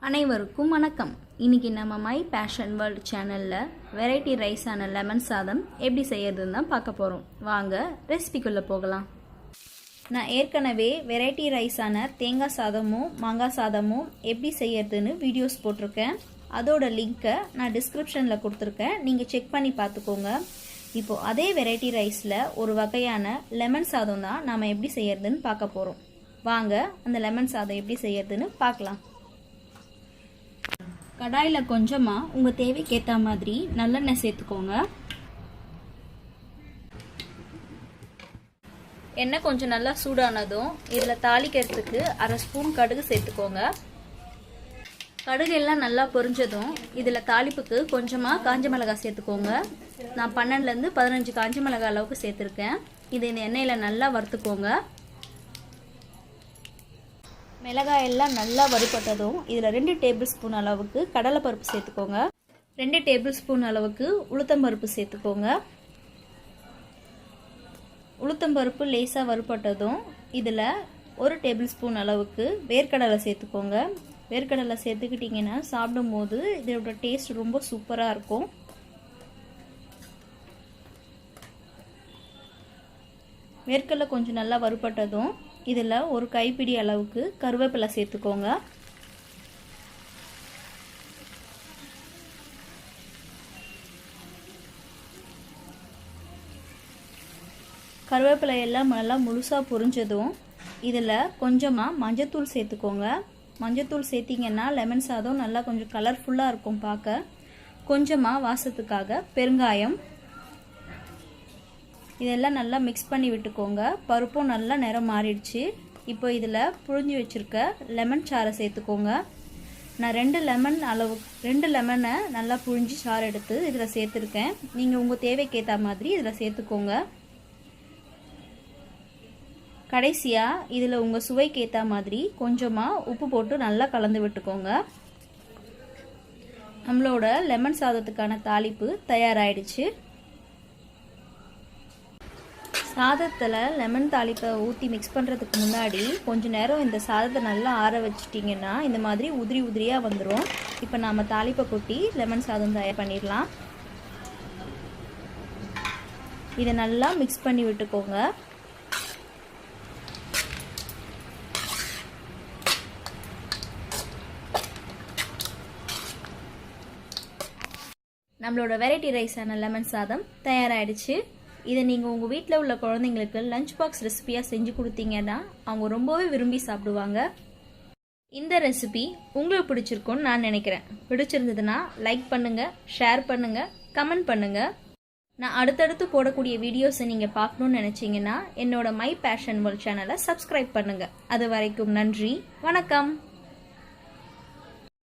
அனைவருக்கும் வணக்கம். இன்றைக்கி நம்ம மை பேஷன் வேர்ல்டு சேனலில் வெரைட்டி ரைஸான லெமன் சாதம் எப்படி செய்யறதுன்னு தான் பார்க்க போகிறோம். வாங்க ரெசிபிக்குள்ளே போகலாம். நான் ஏற்கனவே வெரைட்டி ரைஸான தேங்காய் சாதமும் மாங்காய் சாதமும் எப்படி செய்யறதுன்னு வீடியோஸ் போட்டிருக்கேன். அதோட லிங்க்கை நான் டிஸ்கிரிப்ஷனில் கொடுத்துருக்கேன், நீங்கள் செக் பண்ணி பார்த்துக்கோங்க. இப்போது அதே வெரைட்டி ரைஸில் ஒரு வகையான லெமன் சாதம் தான் நாம் எப்படி செய்யறதுன்னு பார்க்க போகிறோம். வாங்க அந்த லெமன் சாதம் எப்படி செய்யறதுன்னு பார்க்கலாம். கடாயில் கொஞ்சமாக உங்கள் தேவைக்கேற்ற மாதிரி நல்லெண்ணெய் சேர்த்துக்கோங்க. எண்ணெய் கொஞ்சம் நல்லா சூடானதும் இதில் தாளிக்கிறதுக்கு அரை ஸ்பூன் கடுகு சேர்த்துக்கோங்க. கடுகு எல்லாம் நல்லா பொரிஞ்சதும் இதில் தாளிப்புக்கு கொஞ்சமாக காஞ்ச மிளகாய் சேர்த்துக்கோங்க. நான் 12லேருந்து 15 காஞ்ச மிளகாய் அளவுக்கு சேர்த்துருக்கேன். இது இந்த எண்ணெயில் நல்லா வறுத்துக்கோங்க. மிளகாய் எல்லாம் நல்லா வறுபட்டதும் இதில் 2 டேபிள் ஸ்பூன் அளவுக்கு கடலைப்பருப்பு சேர்த்துக்கோங்க. 2 டேபிள் ஸ்பூன் அளவுக்கு உளுத்தம்பருப்பு சேர்த்துக்கோங்க. உளுத்தம்பருப்பு லேசாக வறுபட்டதும் இதில் 1 டேபிள் ஸ்பூன் அளவுக்கு வேர்க்கடலை சேர்த்துக்கோங்க. வேர்க்கடலை சேர்த்துக்கிட்டிங்கன்னா சாப்பிடும்போது இதோட டேஸ்ட் ரொம்ப சூப்பராக இருக்கும். வேர்க்கடலை கொஞ்சம் நல்லா வறுபட்டதும் இதில் ஒரு கைப்பிடி அளவுக்கு கருவேப்பிலை சேர்த்துக்கோங்க. கருவேப்பிலை எல்லாம் நல்லா முழுசாக பொரிஞ்சதும் இதில் கொஞ்சமாக மஞ்சத்தூள் சேர்த்துக்கோங்க. மஞ்சத்தூள் சேர்த்திங்கன்னா லெமன் சாதம் நல்லா கொஞ்சம் கலர்ஃபுல்லாக இருக்கும் பார்க்க. கொஞ்சமாக வாசத்துக்காக பெருங்காயம். இதெல்லாம் நல்லா மிக்ஸ் பண்ணி விட்டுக்கோங்க. பருப்பும் நல்லா நிறம் மாறிடுச்சு. இப்போ இதில் புழிஞ்சு வச்சுருக்க லெமன் சாறை சேர்த்துக்கோங்க. நான் 2 லெமனை நல்லா புழிஞ்சு சாறு எடுத்து இதில் சேர்த்துருக்கேன். நீங்கள் உங்கள் தேவைக்கேற்ற மாதிரி இதில் சேர்த்துக்கோங்க. கடைசியாக இதில் உங்கள் சுவைக்கு ஏற்ற மாதிரி கொஞ்சமாக உப்பு போட்டு நல்லா கலந்து விட்டுக்கோங்க. நம்மளோட லெமன் சாதத்துக்கான தாளிப்பு தயாராகிடுச்சு. சாதத்தில் லெமன் தாளிப்பை ஊற்றி மிக்ஸ் பண்ணுறதுக்கு முன்னாடி கொஞ்சம் நேரம் இந்த சாதத்தை நல்லா ஆற வச்சிட்டிங்கன்னா இந்த மாதிரி உதிரி உதிரியாக வந்துடும். இப்போ நாம் தாளிப்பை கொட்டி லெமன் சாதம் தயார் பண்ணிடலாம். இதை நல்லா மிக்ஸ் பண்ணி விட்டுக்கோங்க. நம்மளோட வெரைட்டி ரைஸான லெமன் சாதம் தயாராகிடுச்சு. இதை நீங்கள் உங்கள் வீட்டில் உள்ள குழந்தைங்களுக்கு லஞ்ச் பாக்ஸ் ரெசிபியாக செஞ்சு கொடுத்தீங்கன்னா அவங்க ரொம்பவே விரும்பி சாப்பிடுவாங்க. இந்த ரெசிபி உங்களுக்கு பிடிச்சிருக்கும்னு நான் நினைக்கிறேன். பிடிச்சிருந்ததுன்னா லைக் பண்ணுங்கள், ஷேர் பண்ணுங்கள், கமெண்ட் பண்ணுங்கள். நான் அடுத்தடுத்து போடக்கூடிய வீடியோஸை நீங்கள் பார்க்கணுன்னு நினச்சிங்கன்னா என்னோட மை பேஷன் வேர்ல்ட் சேனலை சப்ஸ்கிரைப் பண்ணுங்கள். அது வரைக்கும் நன்றி, வணக்கம்.